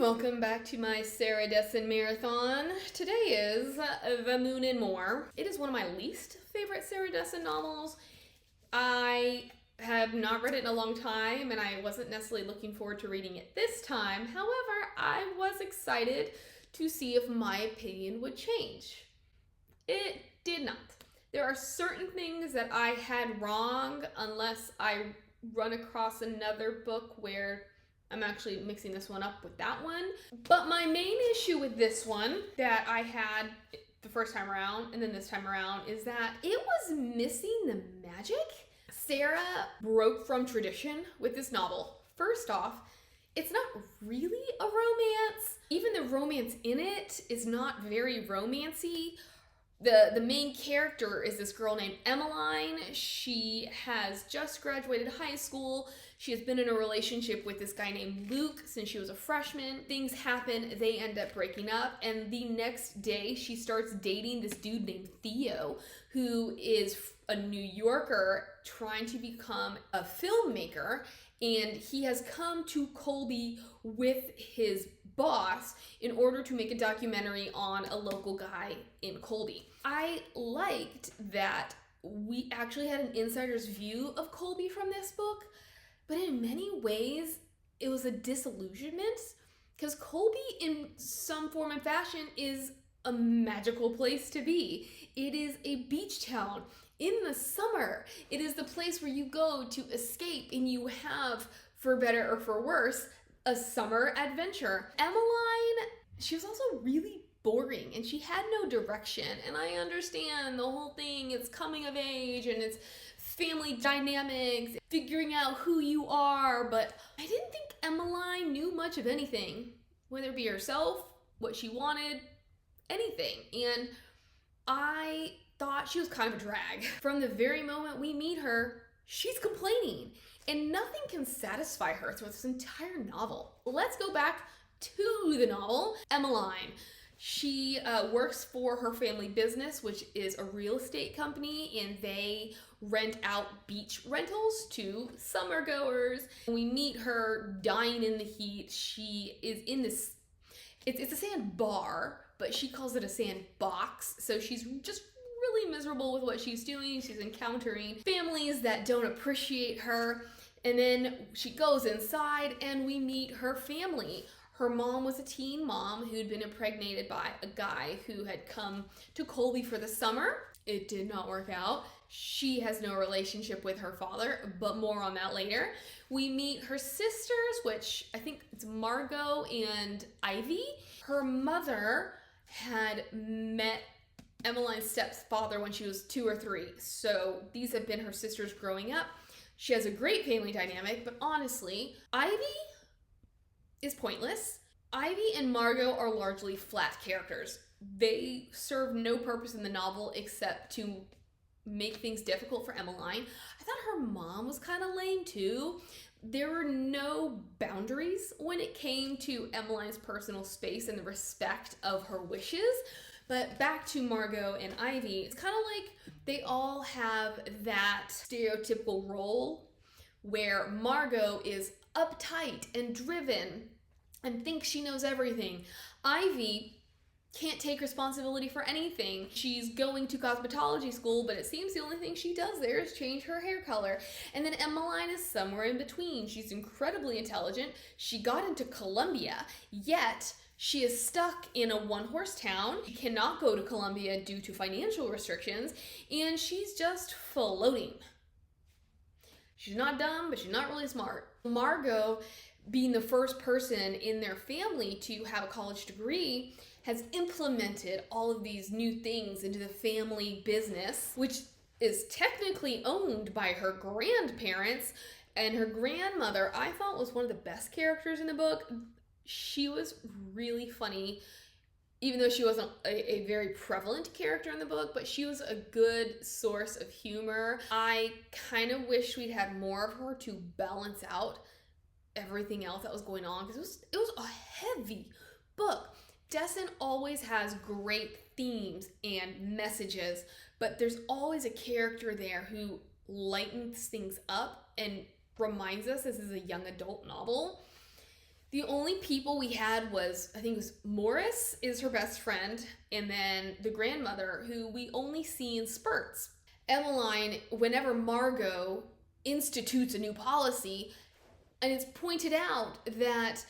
welcome back to my Sarah Dessen marathon. Today is The Moon and More. It is one of my least favorite Sarah Dessen novels. I have not read it in a long time, and I wasn't necessarily looking forward to reading it this time. However, I was excited to see if my opinion would change. It did not. There are certain things that I had wrong unless I run across another book where I'm actually mixing this one up with that one. But my main issue with this one that I had the first time around and then this time around is that it was missing the magic. Sarah broke from tradition with this novel. First off, it's not really a romance. Even the romance in it is not very romancy. The main character is this girl named Emaline. She has just graduated high school. She has been in a relationship with this guy named Luke since she was a freshman. Things happen, they end up breaking up, and the next day she starts dating this dude named Theo, who is a New Yorker trying to become a filmmaker, and he has come to Colby with his boss in order to make a documentary on a local guy in Colby. I liked that we actually had an insider's view of Colby from this book, but in many ways it was a disillusionment because Colby in some form and fashion is a magical place to be. It is a beach town in the summer. It is the place where you go to escape and you have, for better or for worse, a summer adventure. Emaline, she was also really boring and she had no direction. And I understand the whole thing is coming of age and it's family dynamics, figuring out who you are, but I didn't think Emaline knew much of anything, whether it be herself, what she wanted, anything. And I thought she was kind of a drag. From the very moment we meet her, she's complaining. And nothing can satisfy her throughout this entire novel. Let's go back to the novel. Emaline. She works for her family business, which is a real estate company, and they rent out beach rentals to summer goers. We meet her dying in the heat. She is in this, it's a sand bar, but she calls it a sand box. So she's just really miserable with what she's doing. She's encountering families that don't appreciate her. And then she goes inside and we meet her family. Her mom was a teen mom who'd been impregnated by a guy who had come to Colby for the summer. It did not work out. She has no relationship with her father, but more on that later. We meet her sisters, which I think it's Margot and Ivy. Her mother had met Emeline's stepfather when she was 2 or 3. So these have been her sisters growing up. She has a great family dynamic, but honestly, Ivy is pointless. Ivy and Margot are largely flat characters. They serve no purpose in the novel except to make things difficult for Emaline. I thought her mom was kind of lame too. There were no boundaries when it came to Emeline's personal space and the respect of her wishes. But back to Margot and Ivy, it's kind of like they all have that stereotypical role where Margot is uptight and driven and thinks she knows everything. Ivy can't take responsibility for anything. She's going to cosmetology school, but it seems the only thing she does there is change her hair color. And then Emaline is somewhere in between. She's incredibly intelligent. She got into Columbia, yet she is stuck in a one-horse town. She cannot go to Columbia due to financial restrictions, and she's just floating. She's not dumb, but she's not really smart. Margot, being the first person in their family to have a college degree, has implemented all of these new things into the family business, which is technically owned by her grandparents. And her grandmother, I thought, was one of the best characters in the book. She was really funny, even though she wasn't a very prevalent character in the book, but she was a good source of humor. I kind of wish we'd had more of her to balance out everything else that was going on, because it was a heavy book. Dessen always has great themes and messages, but there's always a character there who lightens things up and reminds us this is a young adult novel. The only people we had was, I think it was Morris is her best friend, and then the grandmother, who we only see in spurts. Emaline, whenever Margot institutes a new policy, and it's pointed out that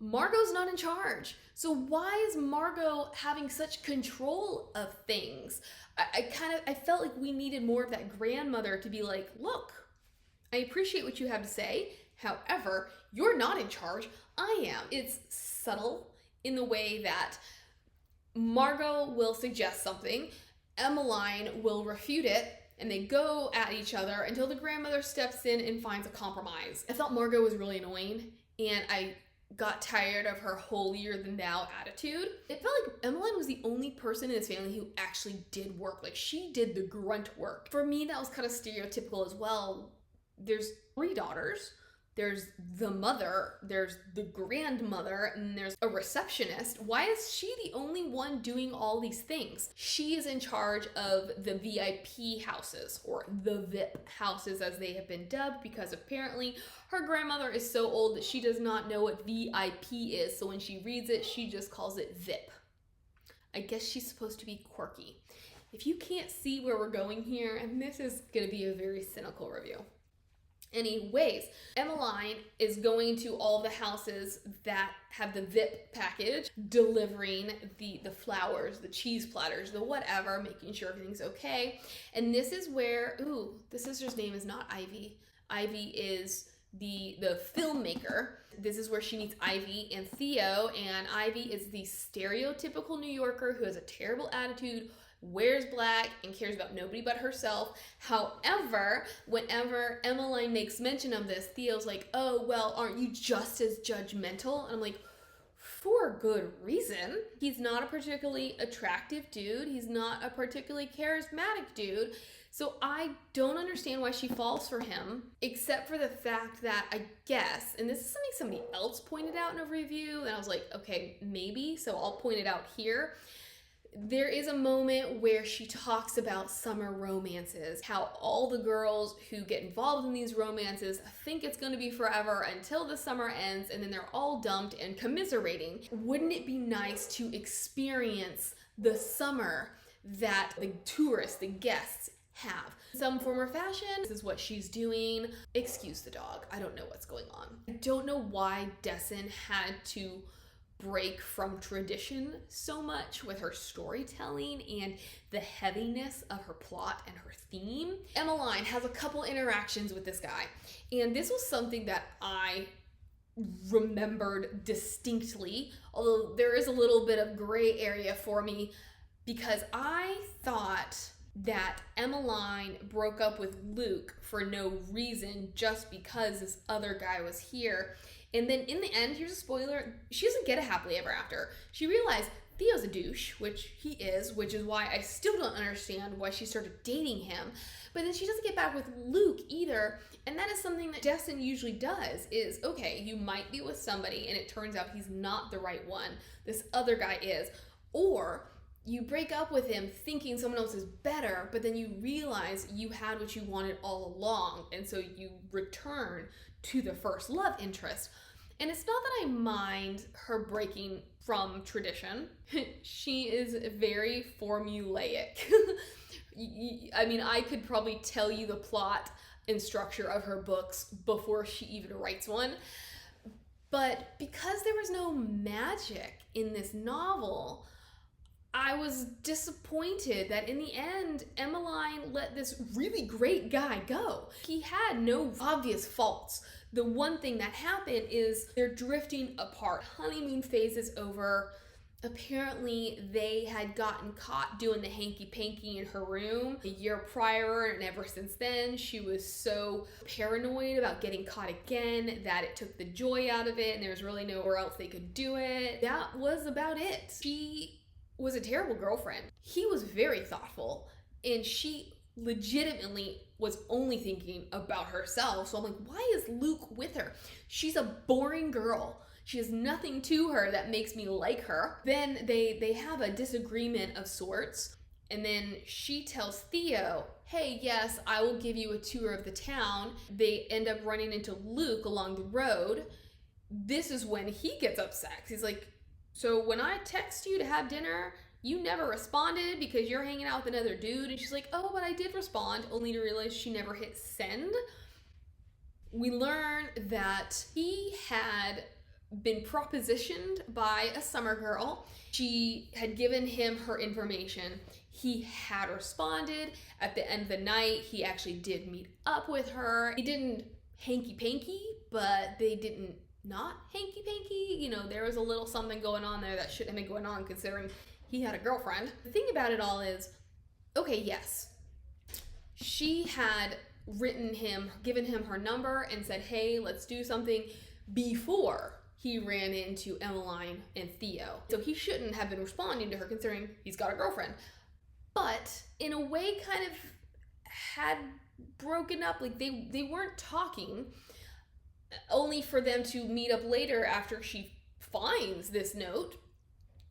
Margot's not in charge. So why is Margot having such control of things? I felt like we needed more of that grandmother to be like, look, I appreciate what you have to say. However, you're not in charge. I am. It's subtle in the way that Margot will suggest something, Emaline will refute it, and they go at each other until the grandmother steps in and finds a compromise. I thought Margot was really annoying, and I got tired of her holier-than-thou attitude. It felt like Emaline was the only person in this family who actually did work. Like, she did the grunt work. For me, that was kind of stereotypical as well. There's 3 daughters. There's the mother, there's the grandmother, and there's a receptionist. Why is she the only one doing all these things? She is in charge of the VIP houses, or the VIP houses as they have been dubbed, because apparently her grandmother is so old that she does not know what VIP is, so when she reads it, she just calls it VIP. I guess she's supposed to be quirky. If you can't see where we're going here, and this is gonna be a very cynical review. Anyways, Emaline is going to all the houses that have the VIP package, delivering the flowers, the cheese platters, the whatever, making sure everything's okay. And this is where, the sister's name is not Ivy. Ivy is the filmmaker. This is where she meets Ivy and Theo, and Ivy is the stereotypical New Yorker who has a terrible attitude, wears black, and cares about nobody but herself. However, whenever Emaline makes mention of this, Theo's like, oh, well, aren't you just as judgmental? And I'm like, for good reason. He's not a particularly attractive dude. He's not a particularly charismatic dude. So I don't understand why she falls for him, except for the fact that I guess, and this is something somebody else pointed out in a review, and I was like, okay, maybe, so I'll point it out here. There is a moment where she talks about summer romances, how all the girls who get involved in these romances think it's going to be forever until the summer ends, and then they're all dumped and commiserating. Wouldn't it be nice to experience the summer that the tourists, the guests, have? Some form or fashion, this is what she's doing. Excuse the dog. I don't know what's going on. I don't know why Dessen had to break from tradition so much with her storytelling and the heaviness of her plot and her theme. Emaline has a couple interactions with this guy, and this was something that I remembered distinctly, although there is a little bit of gray area for me, because I thought that Emaline broke up with Luke for no reason, just because this other guy was here. And then in the end, here's a spoiler, she doesn't get a happily ever after. She realized Theo's a douche, which he is, which is why I still don't understand why she started dating him. But then she doesn't get back with Luke either. And that is something that Dessen usually does, is, okay, you might be with somebody and it turns out he's not the right one. This other guy is. Or you break up with him thinking someone else is better, but then you realize you had what you wanted all along. And so you return to the first love interest. And it's not that I mind her breaking from tradition. She is very formulaic. I mean, I could probably tell you the plot and structure of her books before she even writes one. But because there was no magic in this novel, I was disappointed that in the end, Emaline let this really great guy go. He had no obvious faults. The one thing that happened is they're drifting apart. Honeymoon phase is over. Apparently, they had gotten caught doing the hanky-panky in her room a year prior, and ever since then, she was so paranoid about getting caught again that it took the joy out of it, and there was really nowhere else they could do it. That was about it. She was a terrible girlfriend. He was very thoughtful, and she legitimately was only thinking about herself. So I'm like, why is Luke with her? She's a boring girl. She has nothing to her that makes me like her. Then they have a disagreement of sorts, and then she tells Theo, hey, yes, I will give you a tour of the town. They end up running into Luke along the road, this is when he gets upset. He's like, so when I text you to have dinner, you never responded because you're hanging out with another dude. And she's like, oh, but I did respond, only to realize she never hit send. We learn that he had been propositioned by a summer girl. She had given him her information. He had responded. At the end of the night, he actually did meet up with her. He didn't hanky-panky, but they didn't not hanky-panky. You know, there was a little something going on there that shouldn't have been going on considering he had a girlfriend. The thing about it all is, okay, yes, she had written him, given him her number and said, hey, let's do something before he ran into Emaline and Theo. So he shouldn't have been responding to her considering he's got a girlfriend. But in a way kind of had broken up, like they weren't talking, only for them to meet up later after she finds this note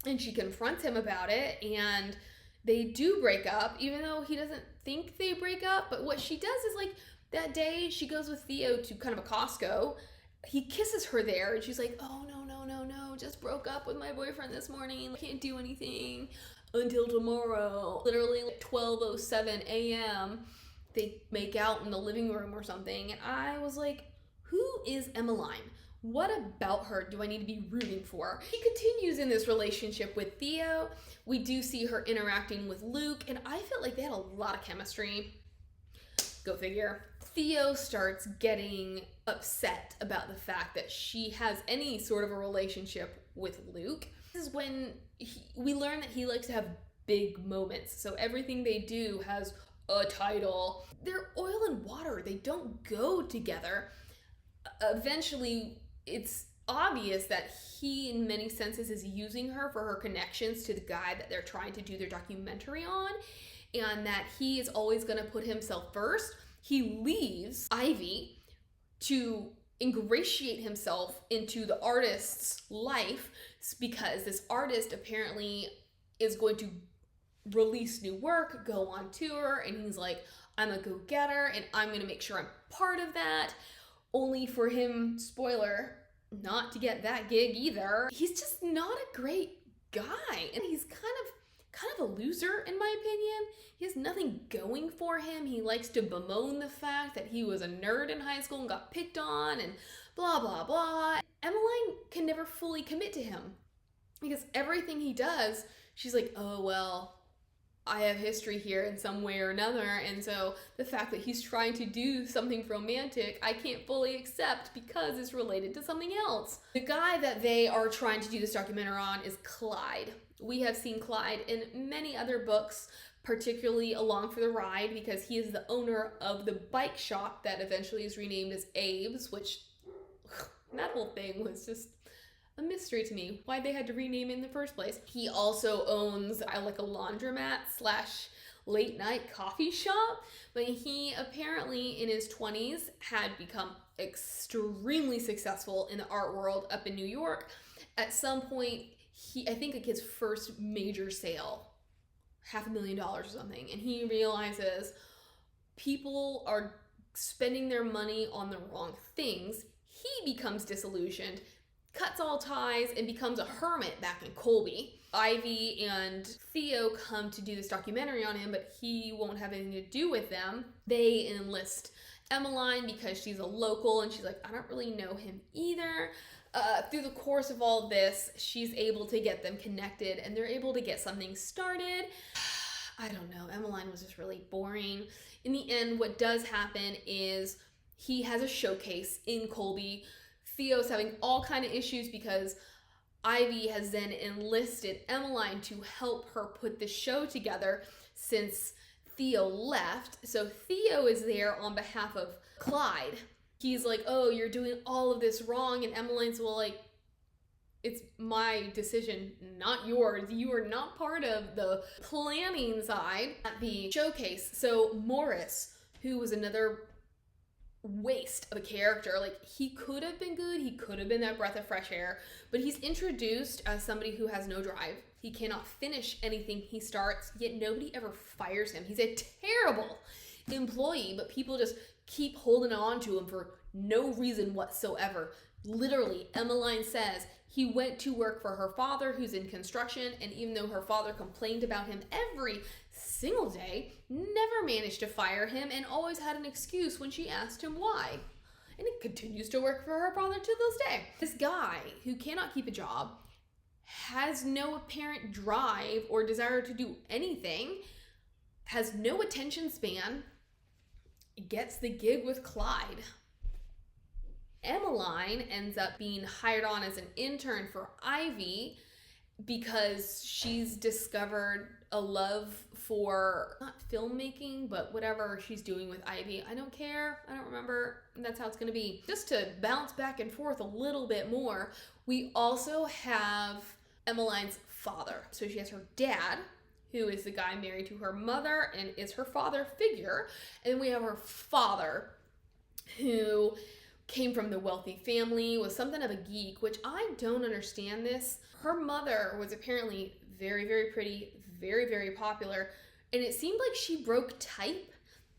and she confronts him about it, and they do break up, even though he doesn't think they break up. But what she does is, like, that day she goes with Theo to kind of a Costco. He kisses her there and she's like, oh, no, just broke up with my boyfriend this morning. Can't do anything until tomorrow. Literally like 12:07 a.m. they make out in the living room or something. And I was like, who is Emaline? What about her do I need to be rooting for? She continues in this relationship with Theo. We do see her interacting with Luke, and I felt like they had a lot of chemistry. Go figure. Theo starts getting upset about the fact that she has any sort of a relationship with Luke. This is when we learn that he likes to have big moments. So everything they do has a title. They're oil and water. They don't go together. Eventually, it's obvious that he, in many senses, is using her for her connections to the guy that they're trying to do their documentary on, and that he is always going to put himself first. He leaves Ivy to ingratiate himself into the artist's life because this artist apparently is going to release new work, go on tour, and he's like, I'm a go-getter and I'm going to make sure I'm part of that. Only for him, spoiler, not to get that gig either. He's just not a great guy, and he's kind of a loser in my opinion. He has nothing going for him. He likes to bemoan the fact that he was a nerd in high school and got picked on and blah, blah, blah. Emaline can never fully commit to him because everything he does, she's like, oh, well, I have history here in some way or another, and so the fact that he's trying to do something romantic, I can't fully accept because it's related to something else. The guy that they are trying to do this documentary on is Clyde. We have seen Clyde in many other books, particularly Along for the Ride, because he is the owner of the bike shop that eventually is renamed as Abe's, which that whole thing was just a mystery to me, why they had to rename it in the first place. He also owns like a laundromat slash late night coffee shop, but he apparently in his 20s had become extremely successful in the art world up in New York. At some point, I think like his first major sale, $500,000 or something, and he realizes people are spending their money on the wrong things. He becomes disillusioned, cuts all ties, and becomes a hermit back in Colby. Ivy and Theo come to do this documentary on him, but he won't have anything to do with them. They enlist Emaline because she's a local, and she's like, I don't really know him either. Through the course of all this, she's able to get them connected, and they're able to get something started. I don't know, Emaline was just really boring. In the end, what does happen is he has a showcase in Colby. Theo's having all kind of issues because Ivy has then enlisted Emaline to help her put the show together since Theo left. So Theo is there on behalf of Clyde. He's like, oh, you're doing all of this wrong, and Emeline's like, it's my decision, not yours. You are not part of the planning side at the showcase. So Morris, who was another waste of a character, like he could have been good, he could have been that breath of fresh air, but he's introduced as somebody who has no drive. He cannot finish anything he starts, yet nobody ever fires him. He's a terrible employee, but people just keep holding on to him for no reason whatsoever. Literally, Emaline says he went to work for her father, who's in construction, and even though her father complained about him every single day, never managed to fire him and always had an excuse when she asked him why. And it continues to work for her father to this day. This guy who cannot keep a job, has no apparent drive or desire to do anything, has no attention span, gets the gig with Clyde. Emaline ends up being hired on as an intern for Ivy because she's discovered a love for, not filmmaking, but whatever she's doing with Ivy. I don't care. I don't remember. That's how it's going to be. Just to bounce back and forth a little bit more, we also have Emaline's father. So she has her dad, who is the guy married to her mother and is her father figure. And then we have her father, who came from the wealthy family, was something of a geek, which I don't understand this. Her mother was apparently very, very pretty, very, very popular, and it seemed like she broke type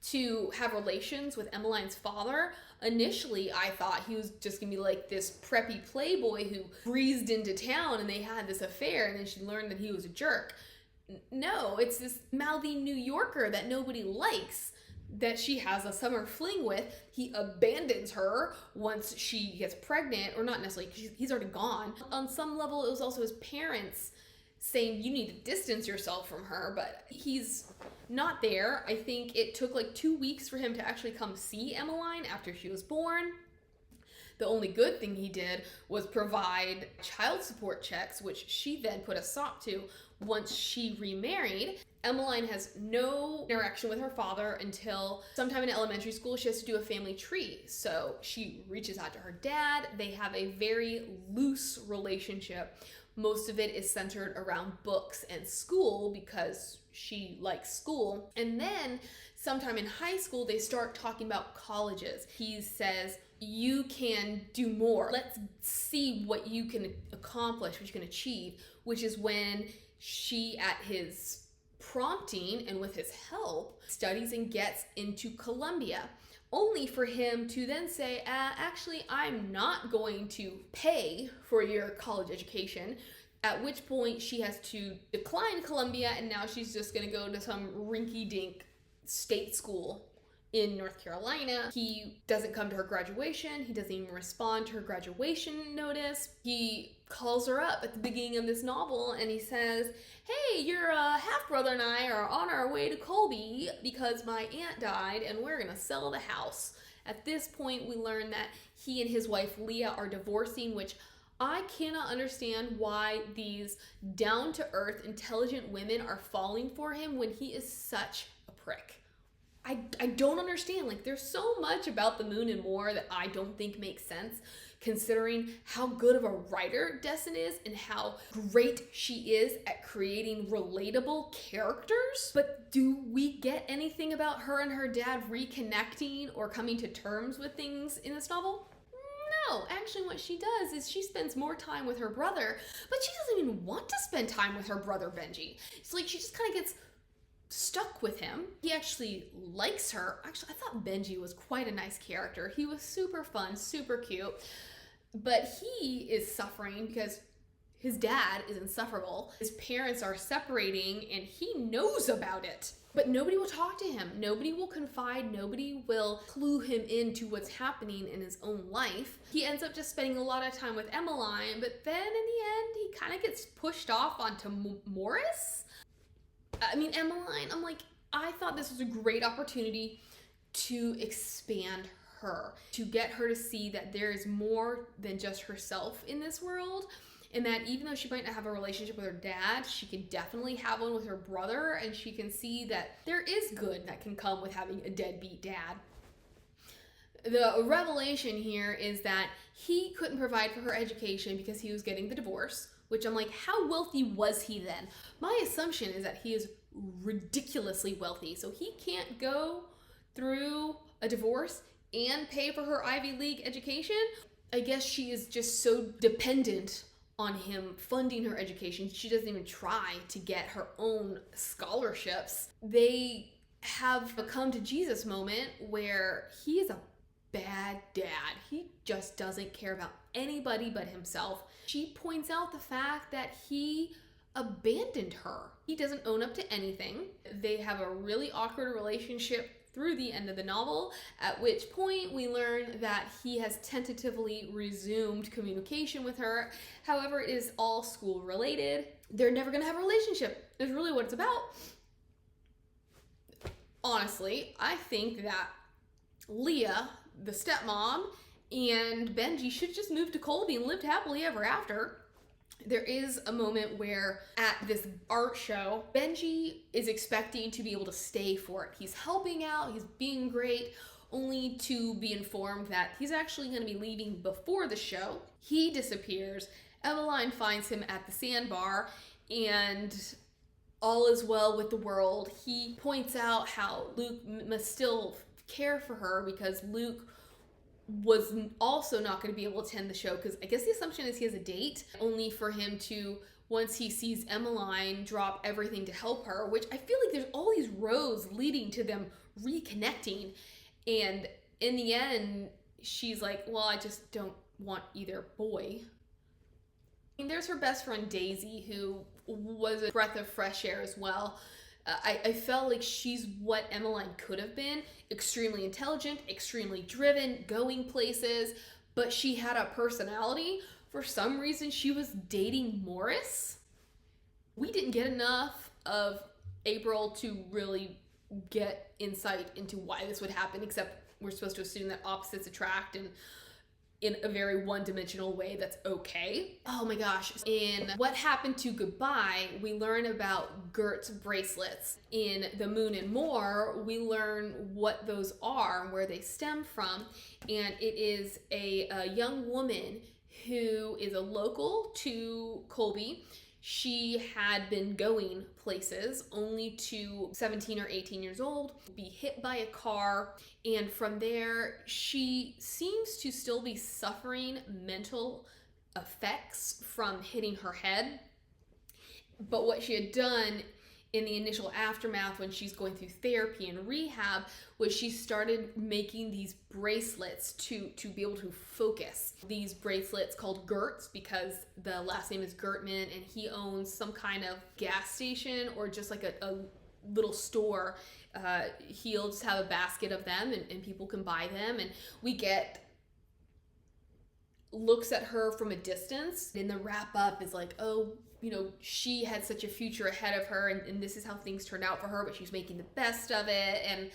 to have relations with Emaline's father. Initially, I thought he was just gonna be like this preppy playboy who breezed into town and they had this affair, and then she learned that he was a jerk. No, it's this mouthy New Yorker that nobody likes that she has a summer fling with. He abandons her once she gets pregnant, or not necessarily, because he's already gone. On some level, it was also his parents saying you need to distance yourself from her, but he's not there. I think it took like 2 weeks for him to actually come see Emaline after she was born. The only good thing he did was provide child support checks, which she then put a stop to once she remarried. Emaline has no interaction with her father until sometime in elementary school. She has to do a family tree. So she reaches out to her dad. They have a very loose relationship. Most of it is centered around books and school because she likes school. And then sometime in high school, they start talking about colleges. He says, you can do more. Let's see what you can accomplish, what you can achieve, which is when she, at his prompting and with his help, studies and gets into Columbia, only for him to then say, actually, I'm not going to pay for your college education, at which point she has to decline Columbia, and now she's just going to go to some rinky-dink state school in North Carolina. He doesn't come to her graduation. He doesn't even respond to her graduation notice. He calls her up at the beginning of this novel and he says, hey, your half-brother and I are on our way to Colby because my aunt died and we're gonna sell the house. At this point, we learn that he and his wife Leah are divorcing, which I cannot understand why these down-to-earth, intelligent women are falling for him when he is such a prick. I don't understand. Like, there's so much about The Moon and More that I don't think makes sense, considering how good of a writer Dessen is and how great she is at creating relatable characters. But do we get anything about her and her dad reconnecting or coming to terms with things in this novel? No, actually what she does is she spends more time with her brother, but she doesn't even want to spend time with her brother Benji. It's like she just kind of gets stuck with him. He actually likes her. Actually, I thought Benji was quite a nice character. He was super fun, super cute, but he is suffering because his dad is insufferable. His parents are separating and he knows about it, but nobody will talk to him. Nobody will confide. Nobody will clue him into what's happening in his own life. He ends up just spending a lot of time with Emaline, but then in the end, he kind of gets pushed off onto Morris. I mean, Emaline, I'm like, I thought this was a great opportunity to expand her, to get her to see that there is more than just herself in this world, and that even though she might not have a relationship with her dad, she can definitely have one with her brother, and she can see that there is good that can come with having a deadbeat dad. The revelation here is that he couldn't provide for her education because he was getting the divorce, which I'm like, how wealthy was he then? My assumption is that he is ridiculously wealthy, so he can't go through a divorce and pay for her Ivy League education. I guess she is just so dependent on him funding her education, she doesn't even try to get her own scholarships. They have a come to Jesus moment where he is a bad dad. He just doesn't care about anybody but himself. She points out the fact that he abandoned her. He doesn't own up to anything. They have a really awkward relationship through the end of the novel, at which point we learn that he has tentatively resumed communication with her. However, it is all school related. They're never gonna have a relationship. That's really what it's about. Honestly, I think that Leah, the stepmom, and Benji should just move to Colby and lived happily ever after. There is a moment where at this art show, Benji is expecting to be able to stay for it. He's helping out, he's being great, only to be informed that he's actually going to be leaving before the show. He disappears. Emaline finds him at the sandbar, and all is well with the world. He points out how Luke must still care for her because Luke was also not going to be able to attend the show because I guess the assumption is he has a date, only for him to, once he sees Emaline, drop everything to help her, which I feel like there's all these roads leading to them reconnecting. And in the end, she's like, well, I just don't want either boy. I mean, there's her best friend Daisy, who was a breath of fresh air as well. I felt like she's what Emaline could have been. Extremely intelligent, extremely driven, going places, but she had a personality. For some reason, she was dating Morris. We didn't get enough of April to really get insight into why this would happen, except we're supposed to assume that opposites attract and in a very one-dimensional way that's okay. Oh my gosh. In What Happened to Goodbye, we learn about Gert's bracelets. In The Moon and More, we learn what those are and where they stem from. And it is a young woman who is a local to Colby. She had been going places, only to 17 or 18 years old, be hit by a car, and from there, she seems to still be suffering mental effects from hitting her head. But what she had done in the initial aftermath when she's going through therapy and rehab was she started making these bracelets to be able to focus. These bracelets called Gert's because the last name is Gertman and he owns some kind of gas station or just like a little store. He'll just have a basket of them and people can buy them, and we get looks at her from a distance, and the wrap up is like, oh, you know, she had such a future ahead of her and this is how things turned out for her, but she's making the best of it. And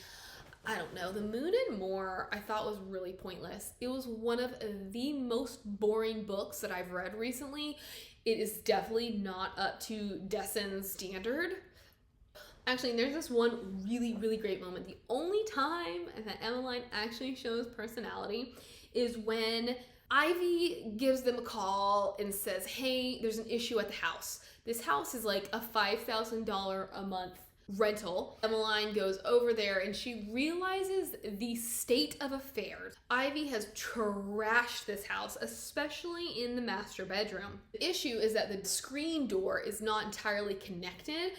I don't know, The Moon and More I thought was really pointless. It was one of the most boring books that I've read recently. It is definitely not up to Dessen's standard. Actually, there's this one really, really great moment. The only time that Emaline actually shows personality is when Ivy gives them a call and says, hey, there's an issue at the house. This house is like a $5,000 a month rental. Emaline goes over there and she realizes the state of affairs. Ivy has trashed this house, especially in the master bedroom. The issue is that the screen door is not entirely connected.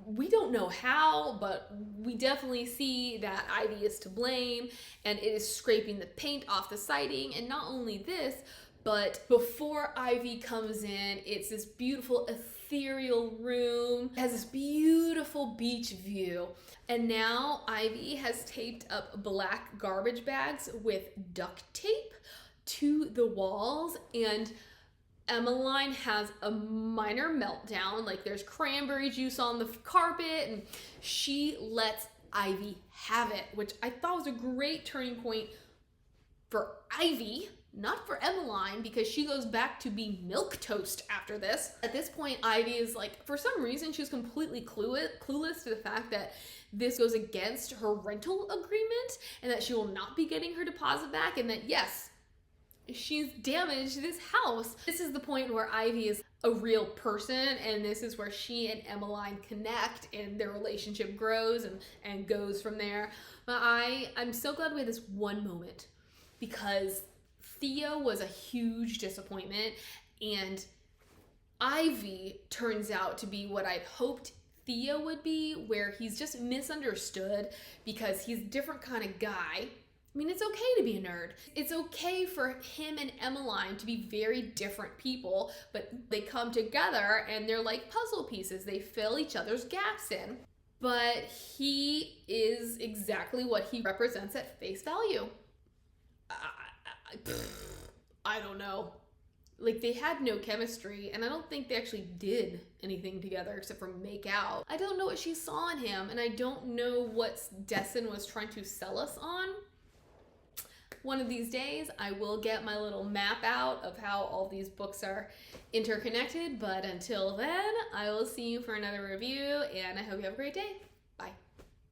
We don't know how, but we definitely see that Ivy is to blame and it is scraping the paint off the siding. And not only this, but before Ivy comes in, it's this beautiful ethereal room. It has this beautiful beach view. And now Ivy has taped up black garbage bags with duct tape to the walls, and Emaline has a minor meltdown, like there's cranberry juice on the carpet, and she lets Ivy have it, which I thought was a great turning point for Ivy, not for Emaline, because she goes back to be milquetoast after this. At this point, Ivy is like, for some reason, she's completely clueless to the fact that this goes against her rental agreement and that she will not be getting her deposit back, and that yes, she's damaged this house. This is the point where Ivy is a real person, and this is where she and Emaline connect and their relationship grows and goes from there. But I'm so glad we had this one moment, because Theo was a huge disappointment and Ivy turns out to be what I'd hoped Theo would be, where he's just misunderstood because he's a different kind of guy. I mean, it's okay to be a nerd. It's okay for him and Emaline to be very different people, but they come together and they're like puzzle pieces. They fill each other's gaps in. But he is exactly what he represents at face value. I don't know. Like, they had no chemistry, and I don't think they actually did anything together except for make out. I don't know what she saw in him, and I don't know what Dessen was trying to sell us on. One of these days, I will get my little map out of how all these books are interconnected, but until then, I will see you for another review, and I hope you have a great day.